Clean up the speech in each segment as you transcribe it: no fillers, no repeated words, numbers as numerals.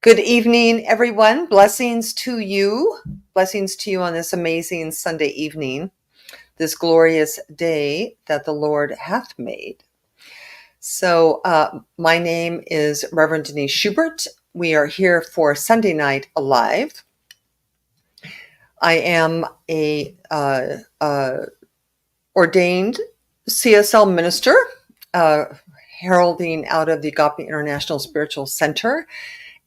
Good evening, everyone. Blessings to you. Blessings to you on this amazing Sunday evening, this glorious day that the Lord hath made. My name is Reverend Denise Schubert. We are here for Sunday Night Alive. I am a ordained CSL minister, heralding out of the Agape International Spiritual Center.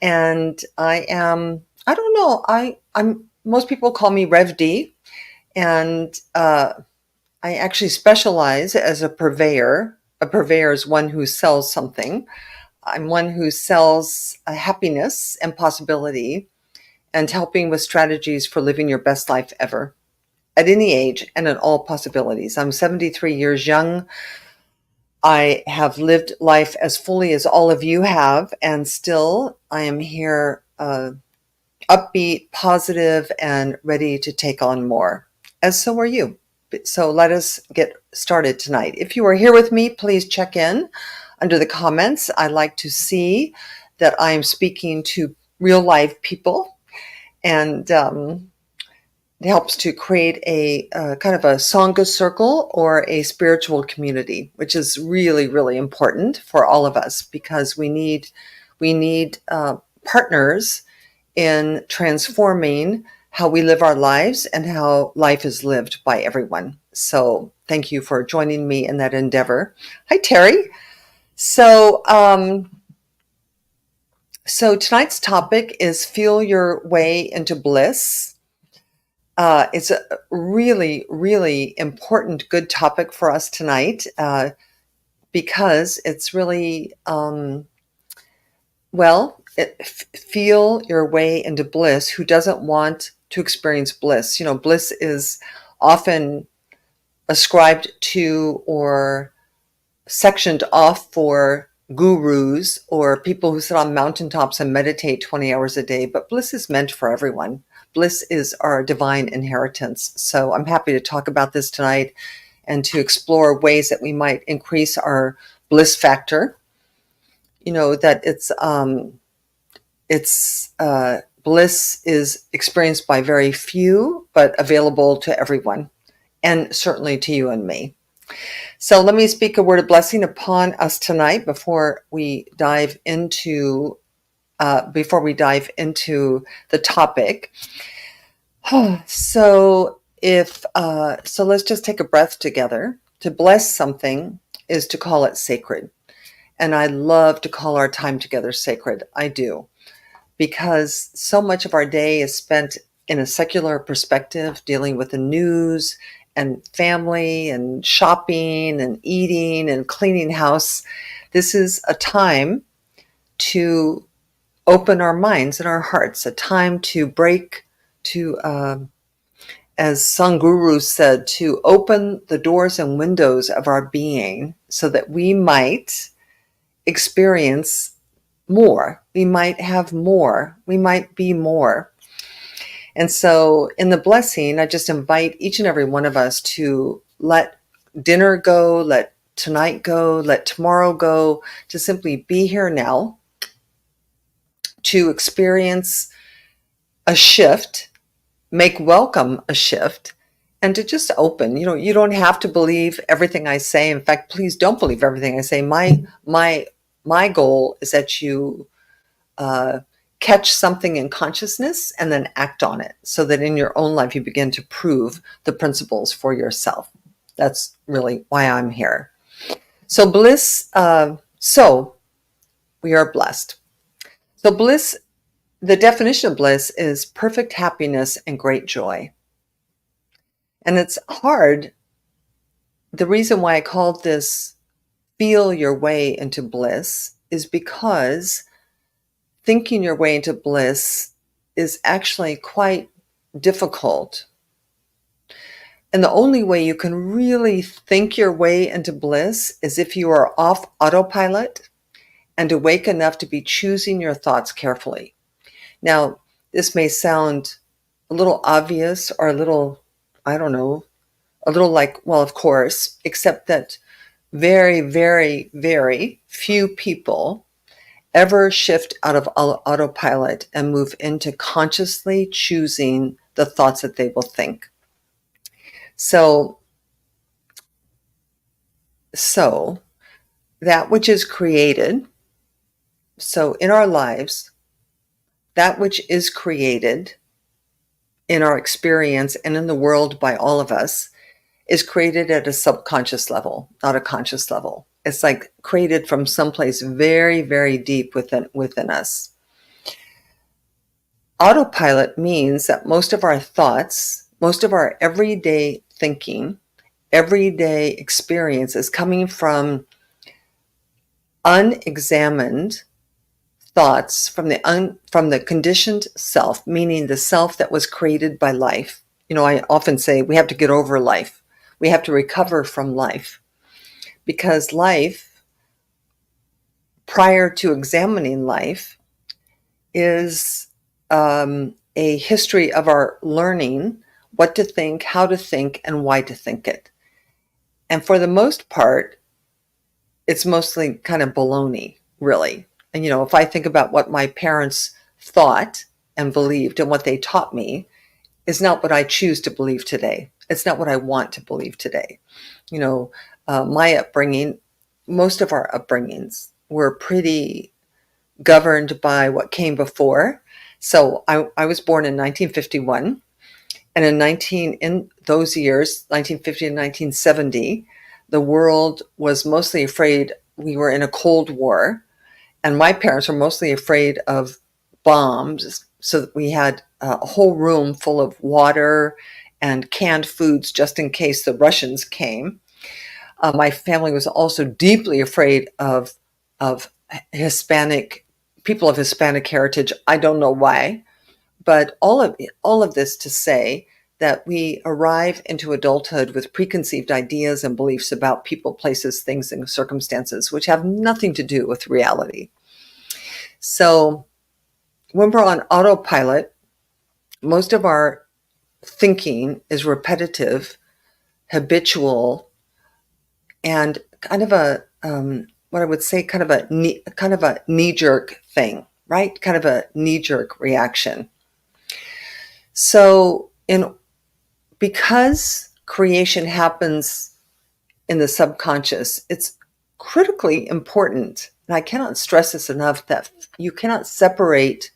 And I don't know, I'm most people call me Rev D, and I actually specialize as a purveyor. A purveyor is one who sells something. I'm one who sells happiness and possibility and helping with strategies for living your best life ever at any age and in all possibilities. I'm 73 years young. I have lived life as fully as all of you have, and still I am here upbeat, positive, and ready to take on more, as so are you. So let us get started tonight. If you are here with me, please check in under the comments. I like to see that I am speaking to real live people, and it helps to create a kind of a Sangha circle or a spiritual community, which is really, really important for all of us because we need partners in transforming how we live our lives and how life is lived by everyone. So thank you for joining me in that endeavor. Hi, Terry. So tonight's topic is Feel Your Way into Bliss. It's a really, really important, good topic for us tonight because it's really, feel your way into bliss. Who doesn't want to experience bliss? You know, bliss is often ascribed to or sectioned off for gurus or people who sit on mountaintops and meditate 20 hours a day, but bliss is meant for everyone. Bliss is our divine inheritance. So I'm happy to talk about this tonight and to explore ways that we might increase our bliss factor. You know, that bliss is experienced by very few, but available to everyone, and certainly to you and me. So let me speak a word of blessing upon us tonight before we dive into the topic. So let's just take a breath together. To bless something is to call it sacred. And I love to call our time together sacred. I do. Because so much of our day is spent in a secular perspective, dealing with the news and family and shopping and eating and cleaning house. This is a time to open our minds and our hearts, a time to break, to, as Sanguru said, to open the doors and windows of our being so that we might experience more. We might have more. We might be more. And so in the blessing, I just invite each and every one of us to let dinner go, let tonight go, let tomorrow go, to simply be here now, to experience a shift, make welcome a shift, and to just open. You know, you don't have to believe everything I say. In fact, please don't believe everything I say. My goal is that you catch something in consciousness and then act on it so that in your own life you begin to prove the principles for yourself. That's really why I'm here. So bliss, so we are blessed. So bliss, the definition of bliss is perfect happiness and great joy. And it's hard. The reason why I called this Feel Your Way into Bliss is because thinking your way into bliss is actually quite difficult. And the only way you can really think your way into bliss is if you are off autopilot and awake enough to be choosing your thoughts carefully. Now, this may sound a little obvious or a little, I don't know, a little like, well, of course, except that very, very, very few people ever shift out of autopilot and move into consciously choosing the thoughts that they will think. So that which is created, so in our lives, that which is created in our experience and in the world by all of us is created at a subconscious level, not a conscious level. It's like created from someplace very, very deep within us. Autopilot means that most of our thoughts, most of our everyday thinking, everyday experience is coming from unexamined thoughts from the conditioned self, meaning the self that was created by life. I often say we have to get over life. We have to recover from life, because life, prior to examining life, is a history of our learning what to think, how to think, and why to think it. And for the most part, it's mostly kind of baloney, really. And, if I think about what my parents thought and believed and what they taught me, is not what I choose to believe today. It's not what I want to believe today. My upbringing, most of our upbringings were pretty governed by what came before. So I was born in 1951, and in those years, 1950 and 1970, the world was mostly afraid. We were in a Cold War, and my parents were mostly afraid of bombs. So that we had a whole room full of water and canned foods just in case the Russians came. My family was also deeply afraid of Hispanic people of Hispanic heritage. I don't know why, but all of this to say that we arrive into adulthood with preconceived ideas and beliefs about people, places, things, and circumstances, which have nothing to do with reality. So when we're on autopilot, most of our thinking is repetitive, habitual, and kind of a what I would say, kind of a knee-jerk thing, right? Kind of a knee-jerk reaction. So because creation happens in the subconscious, it's critically important, and I cannot stress this enough, that you cannot separate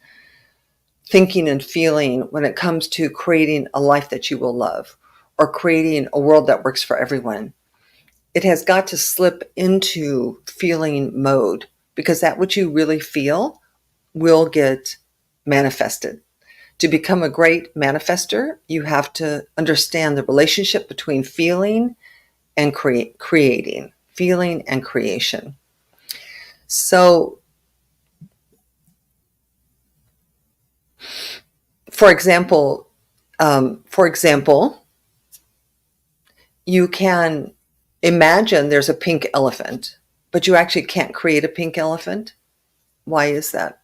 thinking and feeling when it comes to creating a life that you will love or creating a world that works for everyone. It has got to slip into feeling mode, because that which you really feel will get manifested. To become a great manifester, you have to understand the relationship between feeling and creating, feeling and creation. So, for example, you can imagine there's a pink elephant, but you actually can't create a pink elephant. Why is that?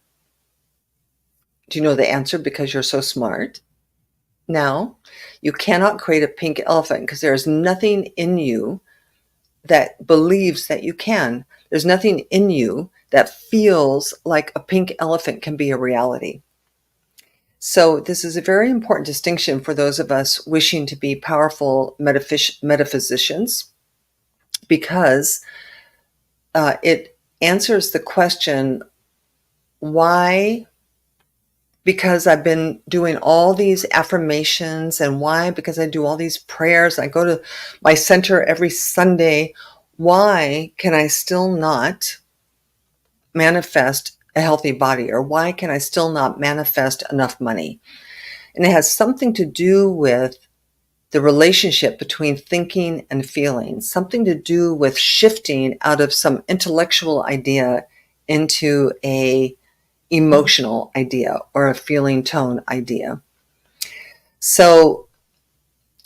Do you know the answer? Because you're so smart. Now, you cannot create a pink elephant because there's nothing in you that believes that you can. There's nothing in you that feels like a pink elephant can be a reality. So this is a very important distinction for those of us wishing to be powerful metaphysicians, because it answers the question, why? Because I've been doing all these affirmations, and why? Because I do all these prayers. I go to my center every Sunday. Why can I still not manifest a healthy body? Or why can I still not manifest enough money? And it has something to do with the relationship between thinking and feeling, something to do with shifting out of some intellectual idea into a emotional idea or a feeling tone idea. So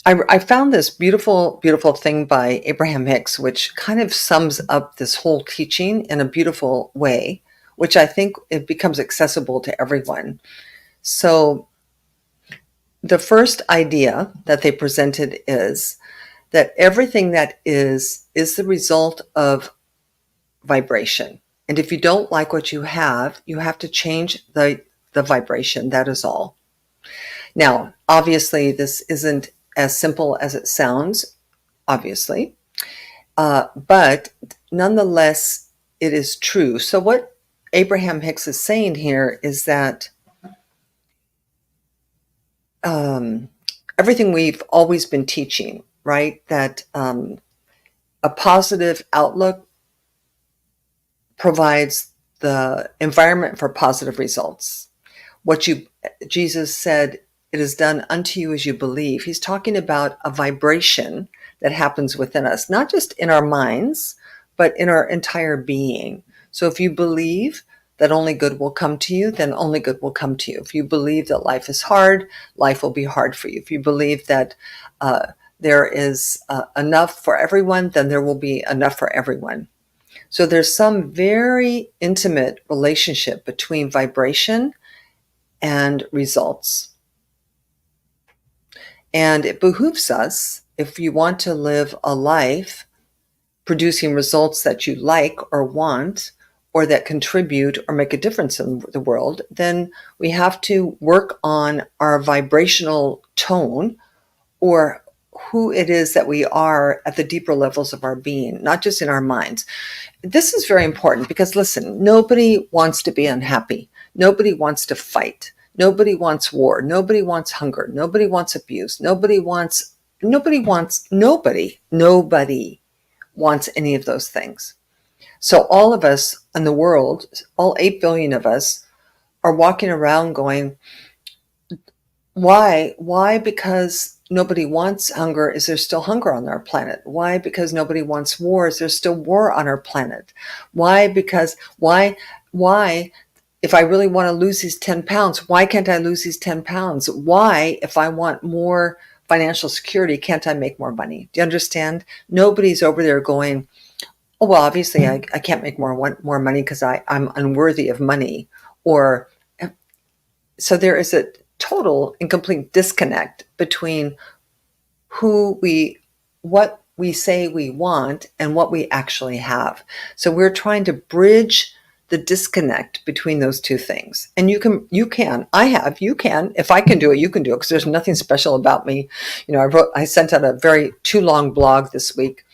I found this beautiful thing by Abraham Hicks, which kind of sums up this whole teaching in a beautiful way, which I think it becomes accessible to everyone. So the first idea that they presented is that everything that is the result of vibration. And if you don't like what you have to change the vibration. That is all. Now, obviously, this isn't as simple as it sounds, obviously, but nonetheless, it is true. So what Abraham Hicks is saying here is that everything we've always been teaching, right? That a positive outlook provides the environment for positive results. Jesus said, it is done unto you as you believe. He's talking about a vibration that happens within us, not just in our minds, but in our entire being. So if you believe that only good will come to you, then only good will come to you. If you believe that life is hard, life will be hard for you. If you believe that there is enough for everyone, then there will be enough for everyone. So there's some very intimate relationship between vibration and results. And it behooves us, if you want to live a life producing results that you like or want, or that contribute or make a difference in the world, then we have to work on our vibrational tone, or who it is that we are at the deeper levels of our being, not just in our minds. This is very important because, listen, nobody wants to be unhappy. Nobody wants to fight. Nobody wants war. Nobody wants hunger. Nobody wants abuse. Nobody wants any of those things. So all of us in the world, all 8 billion of us, are walking around going, why? Why? Because nobody wants hunger, is there still hunger on our planet? Why? Because nobody wants war, is there still war on our planet? Why? Because why? If I really want to lose these 10 pounds, why can't I lose these 10 pounds? Why, if I want more financial security, can't I make more money? Do you understand? Nobody's over there going, oh, well, obviously I can't make more money because I'm unworthy of money. Or so there is a total and complete disconnect between what we say we want and what we actually have. So we're trying to bridge the disconnect between those two things. And you can, if I can do it, you can do it, because there's nothing special about me. I sent out a very too long blog this week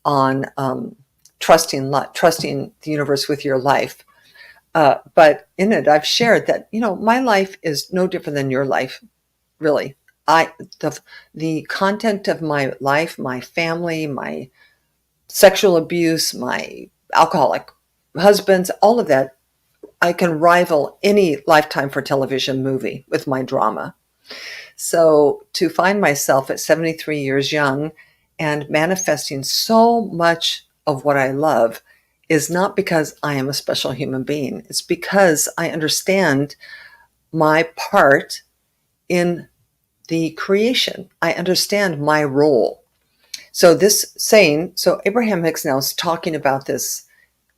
on trusting the universe with your life. But in it, I've shared that, my life is no different than your life, really. The content of my life, my family, my sexual abuse, my alcoholic husbands, all of that, I can rival any Lifetime for television movie with my drama. So to find myself at 73 years young and manifesting so much of what I love is not because I am a special human being. It's because I understand my part in the creation. I understand my role. So Abraham Hicks now is talking about this.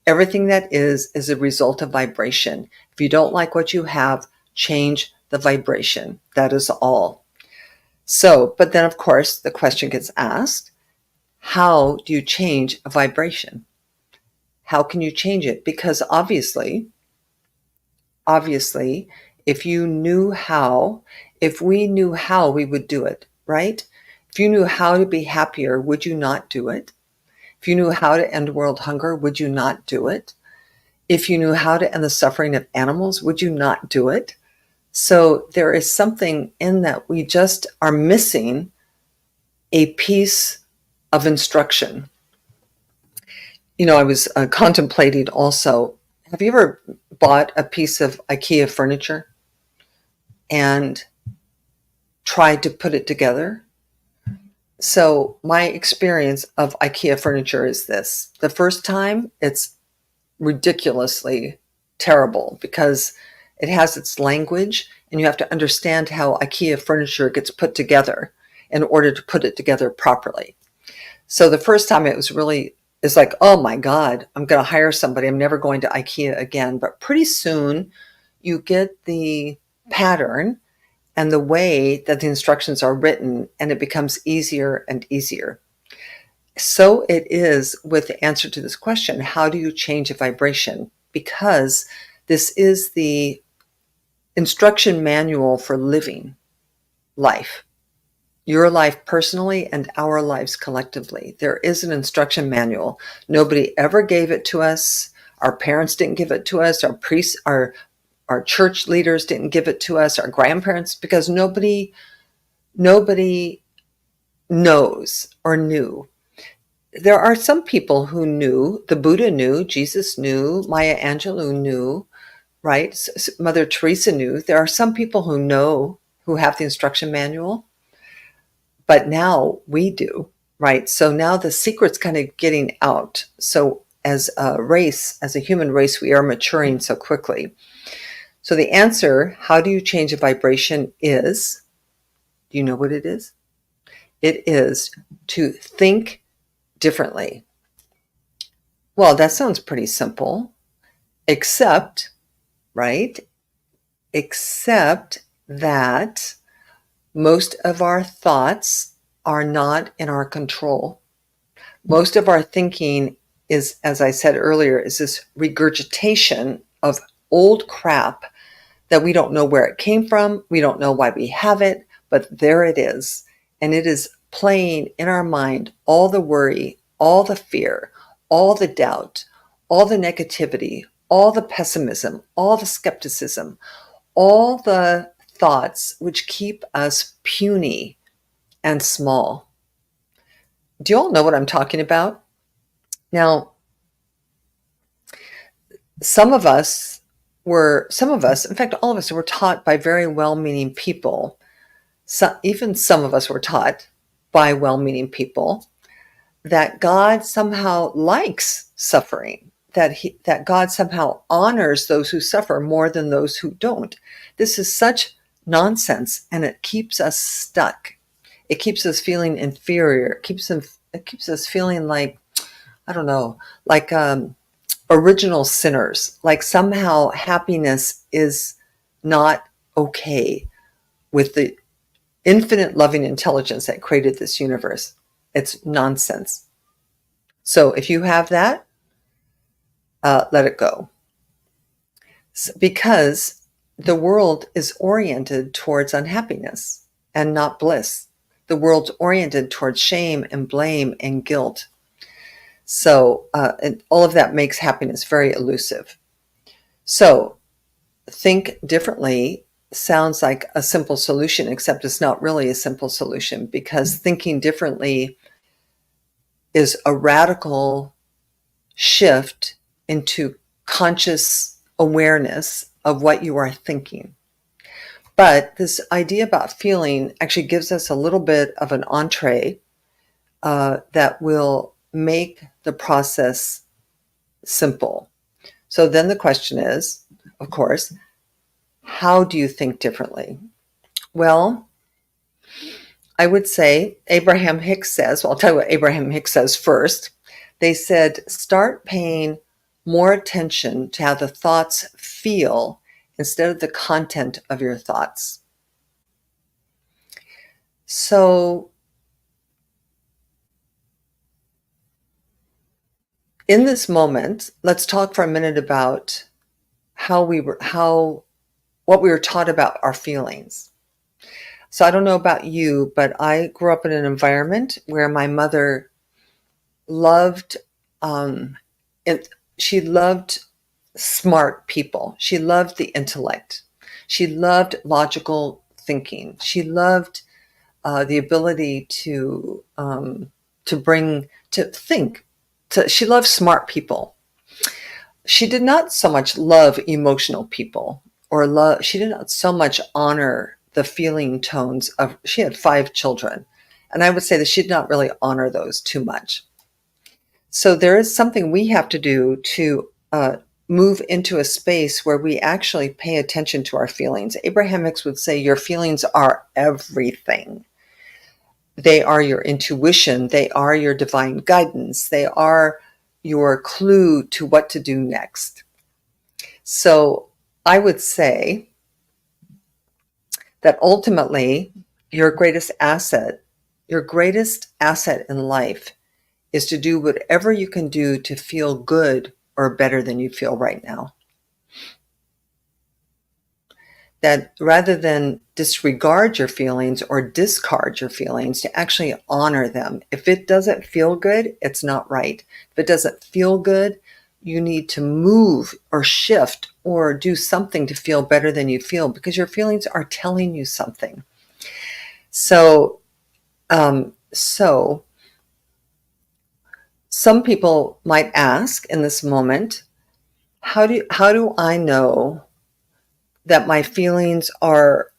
Everything that is a result of vibration. If you don't like what you have, change the vibration. That is all. So, but then of course the question gets asked, how do you change a vibration? How can you change it? Because obviously, if we knew how, we would do it, right? If you knew how to be happier, would you not do it? If you knew how to end world hunger, would you not do it? If you knew how to end the suffering of animals, would you not do it? So there is something in that we just are missing a piece of instruction. I was contemplating also, have you ever bought a piece of IKEA furniture and tried to put it together? So my experience of IKEA furniture is this. The first time, it's ridiculously terrible because it has its language and you have to understand how IKEA furniture gets put together in order to put it together properly. So the first time it's like, oh my God, I'm going to hire somebody. I'm never going to IKEA again. But pretty soon you get the pattern and the way that the instructions are written, and it becomes easier and easier. So it is with the answer to this question, how do you change a vibration? because this is the instruction manual for living life. Your life personally and our lives collectively. There is an instruction manual. Nobody ever gave it to us. Our parents didn't give it to us. Our priests, our church leaders didn't give it to us. Our grandparents, because nobody knows or knew. There are some people who knew. The Buddha knew. Jesus knew. Maya Angelou knew. Right? Mother Teresa knew. There are some people who know, who have the instruction manual. But now we do, right? So now the secret's kind of getting out. So as a race, as a human race, we are maturing so quickly. So the answer, how do you change a vibration, is, do you know what it is? It is to think differently. Well, that sounds pretty simple, except, right? Except that most of our thoughts are not in our control. Most of our thinking is, as I said earlier, is this regurgitation of old crap that we don't know where it came from. We don't know why we have it, but there it is. And it is playing in our mind all the worry, all the fear, all the doubt, all the negativity, all the pessimism, all the skepticism, all the thoughts which keep us puny and small. Do you all know what I'm talking about? Now, some of us, in fact, all of us were taught by very well-meaning people. So even some of us were taught by well-meaning people that God somehow likes suffering, that God somehow honors those who suffer more than those who don't. This is such nonsense, and it keeps us stuck. It keeps us feeling inferior. It keeps us feeling like, I don't know, like original sinners, like somehow happiness is not okay with the infinite loving intelligence that created this universe. It's nonsense. So if you have that, let it go. Because the world is oriented towards unhappiness and not bliss. The world's oriented towards shame and blame and guilt. So, and all of that makes happiness very elusive. So, think differently sounds like a simple solution, except it's not really a simple solution, because thinking differently is a radical shift into conscious awareness of what you are thinking. But this idea about feeling actually gives us a little bit of an entree that will make the process simple. So then the question is, of course, how do you think differently? Well, I would say Abraham Hicks says, well, I'll tell you what Abraham Hicks says first. They said, start paying more attention to how the thoughts feel instead of the content of your thoughts. So in this moment, let's talk for a minute about what we were taught about our feelings. So I don't know about you, but I grew up in an environment where my mother loved, she loved smart people. She loved the intellect. She loved logical thinking. She loved the ability to think. She loved smart people. She did not so much love emotional people, she did not so much honor the feeling tones of, she had 5 children. And I would say that she did not really honor those too much. So there is something we have to do to move into a space where we actually pay attention to our feelings. Abraham Hicks would say your feelings are everything. They are your intuition. They are your divine guidance. They are your clue to what to do next. So I would say that ultimately your greatest asset in life is to do whatever you can do to feel good or better than you feel right now. That rather than disregard your feelings or discard your feelings, to actually honor them. If it doesn't feel good, it's not right. If it doesn't feel good, you need to move or shift or do something to feel better than you feel, because your feelings are telling you something. So some people might ask in this moment, how do I know that my feelings are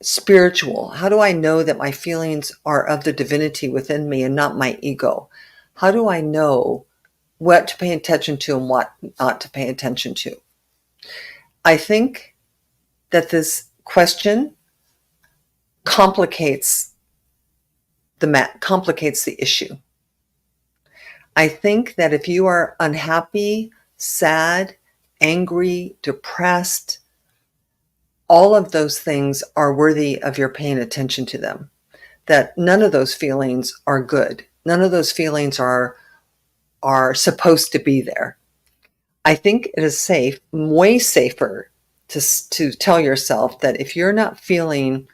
spiritual? How do I know that my feelings are of the divinity within me and not my ego? How do I know what to pay attention to and what not to pay attention to? I think that this question complicates the issue. I think that if you are unhappy, sad, angry, depressed, all of those things are worthy of your paying attention to them. That none of those feelings are good. None of those feelings are supposed to be there. I think it is safe, way safer, to tell yourself that if you're not feeling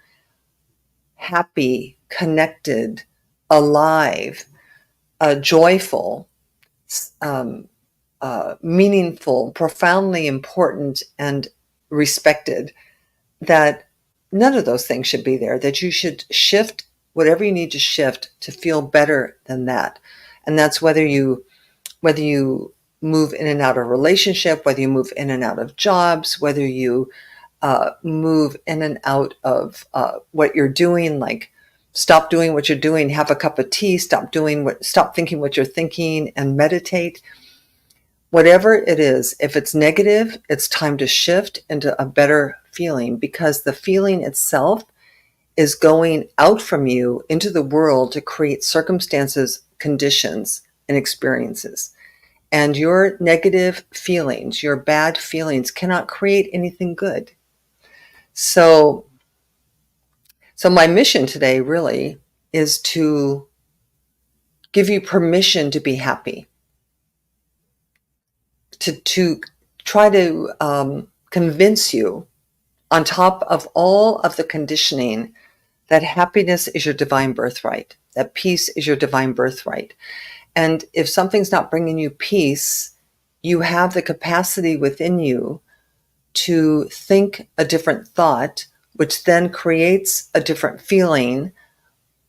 happy, connected, alive, joyful, meaningful, profoundly important, and respected, that none of those things should be there, that you should shift whatever you need to shift to feel better than that. And that's whether you move in and out of relationship, whether you move in and out of jobs, whether you move in and out of what you're doing, like stop doing what you're doing, have a cup of tea, stop thinking what you're thinking, and meditate. Whatever it is, if it's negative, it's time to shift into a better feeling, because the feeling itself is going out from you into the world to create circumstances, conditions, and experiences. And your negative feelings, your bad feelings, cannot create anything good. So my mission today really is to give you permission to be happy, to try to convince you, on top of all of the conditioning, that happiness is your divine birthright, that peace is your divine birthright. And if something's not bringing you peace, you have the capacity within you to think a different thought, which then creates a different feeling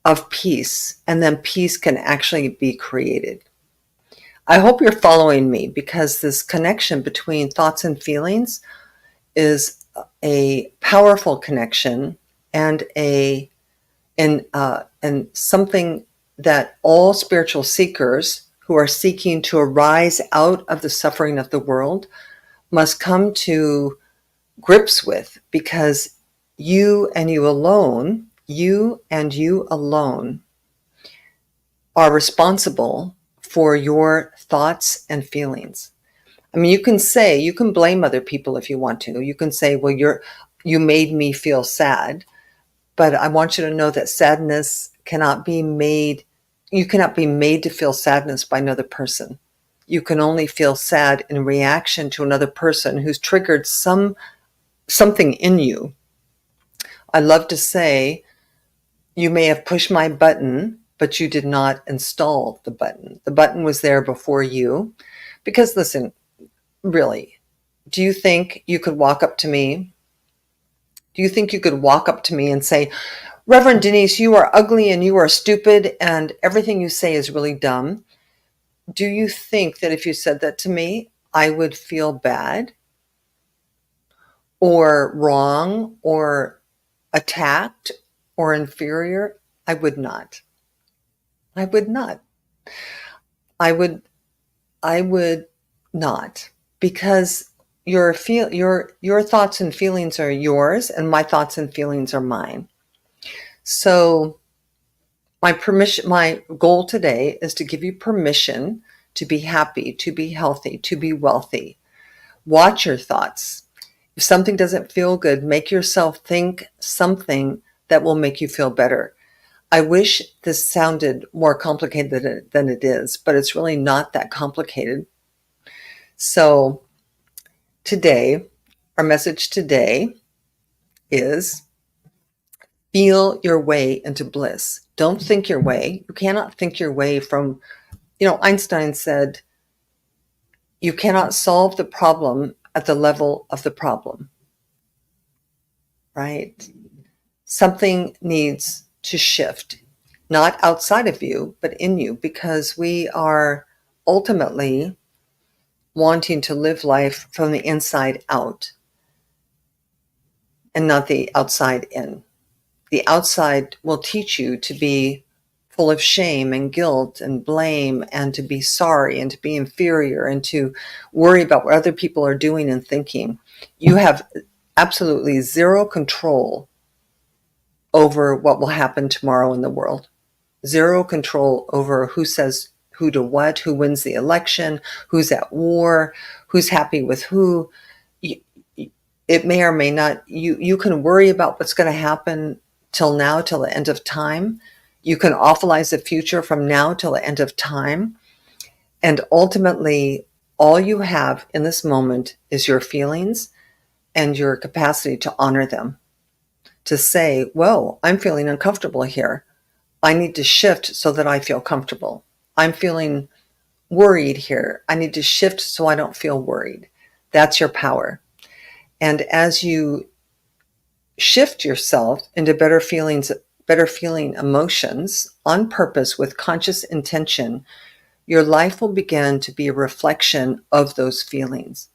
of peace, and then peace can actually be created. I hope you're following me, because this connection between thoughts and feelings is a powerful connection, and and something that all spiritual seekers who are seeking to arise out of the suffering of the world must come to grips with, because you and you alone are responsible for your thoughts and feelings. I mean, you can blame other people if you want to. You can say, well, you made me feel sad. But I want you to know that sadness you cannot be made to feel sadness by another person. You can only feel sad in reaction to another person who's triggered something in you. I love to say, you may have pushed my button, but you did not install the button. The button was there before you. Because listen, really, do you think you could walk up to me? Do you think you could walk up to me and say, Reverend Denise, you are ugly and you are stupid and everything you say is really dumb? Do you think that if you said that to me, I would feel bad or wrong or attacked or inferior? I would not. I would not. I would not, because your thoughts and feelings are yours, and my thoughts and feelings are mine. So my goal today is to give you permission to be happy, to be healthy, to be wealthy. Watch your thoughts. If something doesn't feel good, make yourself think something that will make you feel better. I wish this sounded more complicated than it is, but it's really not that complicated. So today, our message today is feel your way into bliss. Don't think your way. You cannot think your way from, Einstein said, you cannot solve the problem at the level of the problem, right? Something needs to shift, not outside of you, but in you, because we are ultimately wanting to live life from the inside out and not the outside in. The outside will teach you to be full of shame and guilt and blame and to be sorry and to be inferior and to worry about what other people are doing and thinking. You have absolutely zero control over what will happen tomorrow in the world. Zero control over who says who to what, who wins the election, who's at war, who's happy with who. It may or may not. You can worry about what's going to happen till now, till the end of time. You can awfulize the future from now till the end of time. And ultimately, all you have in this moment is your feelings and your capacity to honor them. To say, whoa, I'm feeling uncomfortable here. I need to shift so that I feel comfortable. I'm feeling worried here. I need to shift so I don't feel worried. That's your power. And as you shift yourself into better feeling emotions on purpose with conscious intention, your life will begin to be a reflection of those feelings,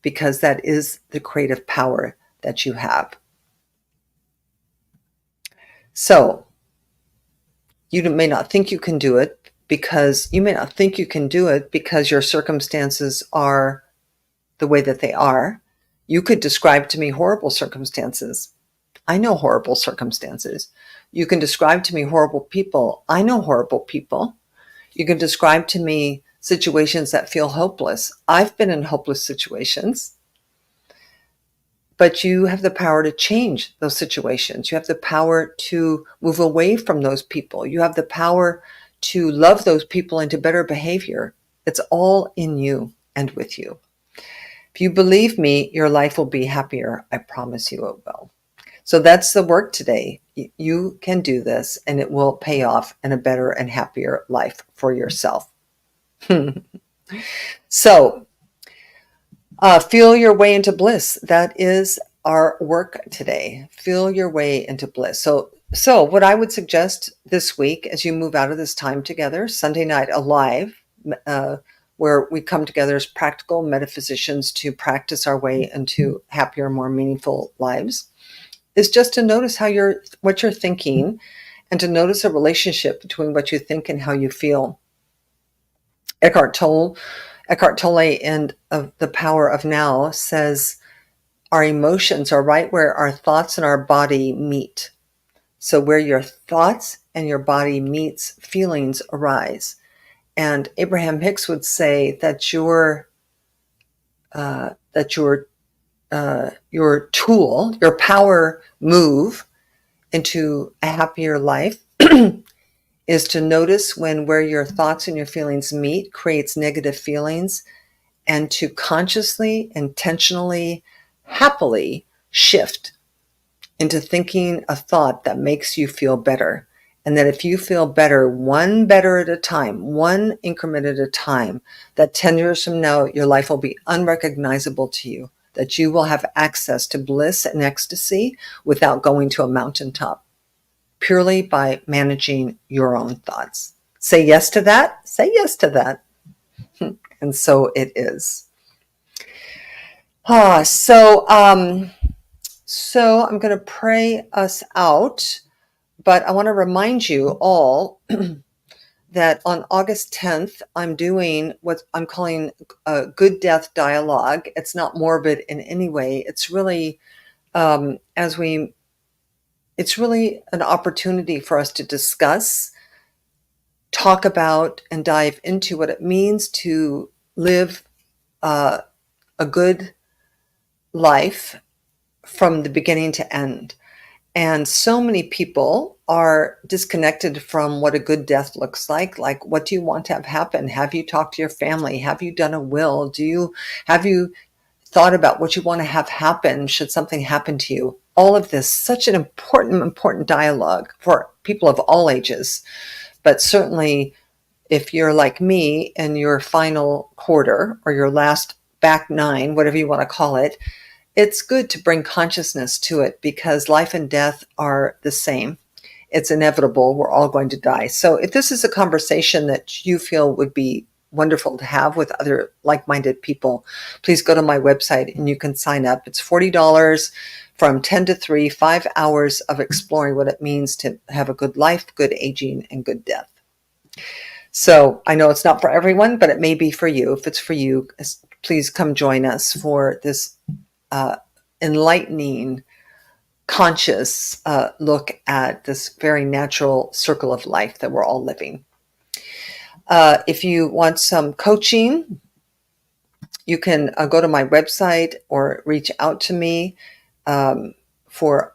because that is the creative power that you have. So you may not think you can do it because your circumstances are the way that they are. You could describe to me horrible circumstances. I know horrible circumstances. You can describe to me horrible people. I know horrible people. You can describe to me situations that feel hopeless. I've been in hopeless situations. But you have the power to change those situations. You have the power to move away from those people. You have the power to love those people into better behavior. It's all in you and with you. If you believe me, your life will be happier. I promise you it will. So that's the work today. You can do this and it will pay off in a better and happier life for yourself. So feel your way into bliss. That is our work today. Feel your way into bliss. So what I would suggest this week as you move out of this time together, Sunday Night Alive, where we come together as practical metaphysicians to practice our way into happier, more meaningful lives, is just to notice what you're thinking and to notice a relationship between what you think and how you feel. Eckhart Tolle in The Power of Now says our emotions are right where our thoughts and our body meet. So where your thoughts and your body meets, feelings arise. And Abraham Hicks would say that your tool, your power move into a happier life is to notice where your thoughts and your feelings meet creates negative feelings, and to consciously, intentionally, happily shift into thinking a thought that makes you feel better. And that if you feel better, one better at a time, one increment at a time, that 10 years from now, your life will be unrecognizable to you, that you will have access to bliss and ecstasy without going to a mountaintop, purely by managing your own thoughts. Say yes to that. Say yes to that. And so it is. So I'm going to pray us out, but I want to remind you all that on August 10th, I'm doing what I'm calling a Good Death Dialogue. It's not morbid in any way. It's really, it's really an opportunity for us to discuss, talk about, and dive into what it means to live a good life from the beginning to end. And so many people are disconnected from what a good death looks like what do you want to have happen? Have you talked to your family? Have you done a will? Have you thought about what you want to have happen should something happen to you? All of this, such an important dialogue for people of all ages. But certainly if you're like me in your final quarter or your last back nine, whatever you want to call it, it's good to bring consciousness to it because life and death are the same. It's inevitable. We're all going to die. So if this is a conversation that you feel would be wonderful to have with other like-minded people, please go to my website and you can sign up. It's $40 from 10 to 3, 5 hours of exploring what it means to have a good life, good aging, and good death. So I know it's not for everyone, but it may be for you. If it's for you, please come join us for this enlightening, conscious look at this very natural circle of life that we're all living. If you want some coaching, you can go to my website or reach out to me for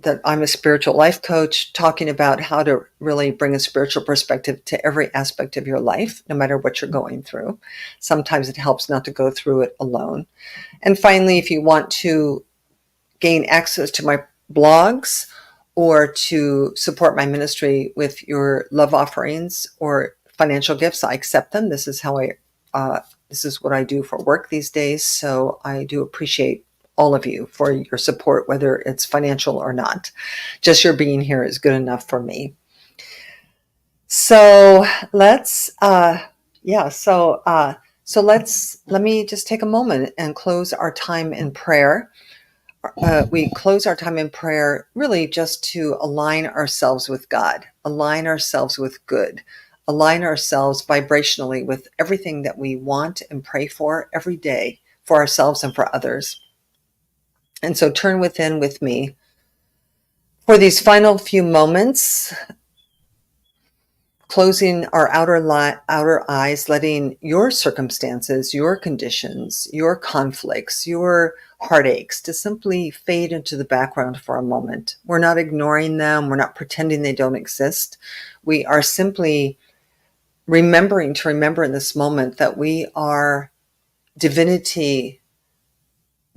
that I'm a spiritual life coach talking about how to really bring a spiritual perspective to every aspect of your life, no matter what you're going through. Sometimes it helps not to go through it alone. And finally, if you want to gain access to my blogs or to support my ministry with your love offerings or financial gifts, I accept them. This is this is what I do for work these days. So I do appreciate all of you for your support, whether it's financial or not. Just your being here is good enough for me. So let's, let me just take a moment and close our time in prayer. We close our time in prayer really just to align ourselves with God, align ourselves with good, align ourselves vibrationally with everything that we want and pray for every day for ourselves and for others. And so turn within with me for these final few moments, closing our outer eyes, letting your circumstances, your conditions, your conflicts, your heartaches to simply fade into the background for a moment. We're not ignoring them. We're not pretending they don't exist. We are simply remembering to remember in this moment that we are divinity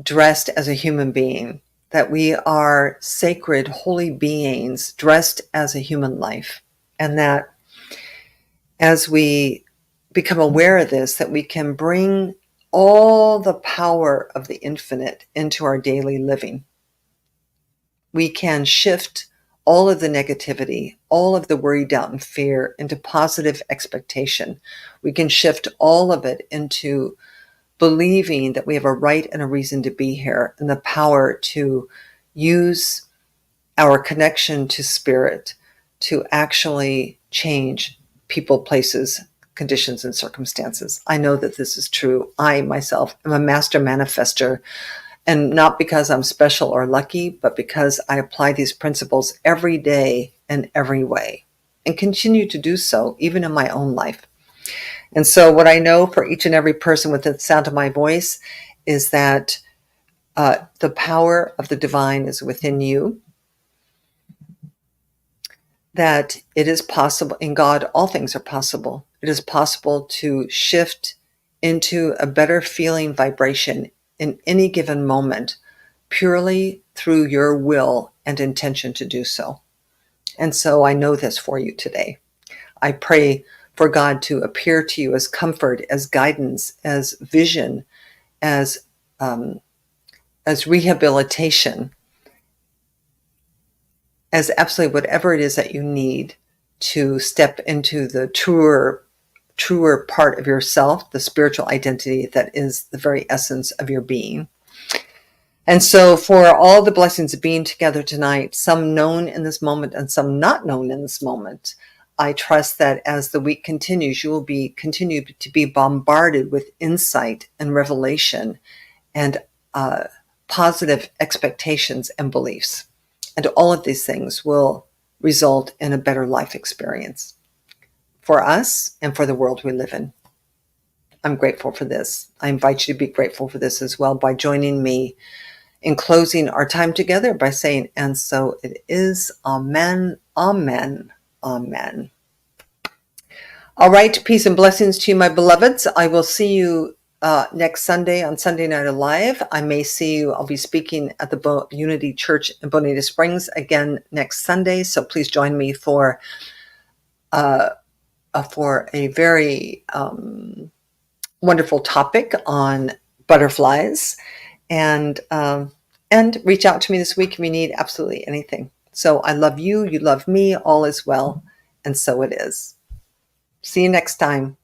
dressed as a human being, that we are sacred, holy beings dressed as a human life, and that as we become aware of this, that we can bring all the power of the infinite into our daily living. We can shift all of the negativity, all of the worry, doubt, and fear into positive expectation. We can shift all of it into believing that we have a right and a reason to be here and the power to use our connection to spirit to actually change people, places, conditions, and circumstances. I know that this is true. I myself am a master manifester, and not because I'm special or lucky, but because I apply these principles every day in every way and continue to do so even in my own life. And so what I know for each and every person within the sound of my voice is that the power of the divine is within you, that it is possible. In God, all things are possible. It is possible to shift into a better feeling vibration in any given moment, purely through your will and intention to do so. And so I know this for you today. I pray for God to appear to you as comfort, as guidance, as vision, as rehabilitation, as absolutely whatever it is that you need to step into the truer part of yourself, the spiritual identity that is the very essence of your being. And so for all the blessings of being together tonight, some known in this moment and some not known in this moment, I trust that as the week continues, you will continue to be bombarded with insight and revelation and positive expectations and beliefs. And all of these things will result in a better life experience for us and for the world we live in. I'm grateful for this. I invite you to be grateful for this as well by joining me in closing our time together by saying, and so it is. Amen, amen, amen. All right, peace and blessings to you, my beloveds. I will see you next Sunday on Sunday Night Alive. I may see you. I'll be speaking at the Unity Church in Bonita Springs again next Sunday. So please join me for a very wonderful topic on butterflies, and reach out to me this week if you need absolutely anything. So I love you. You love me. All is well, and so it is. See you next time.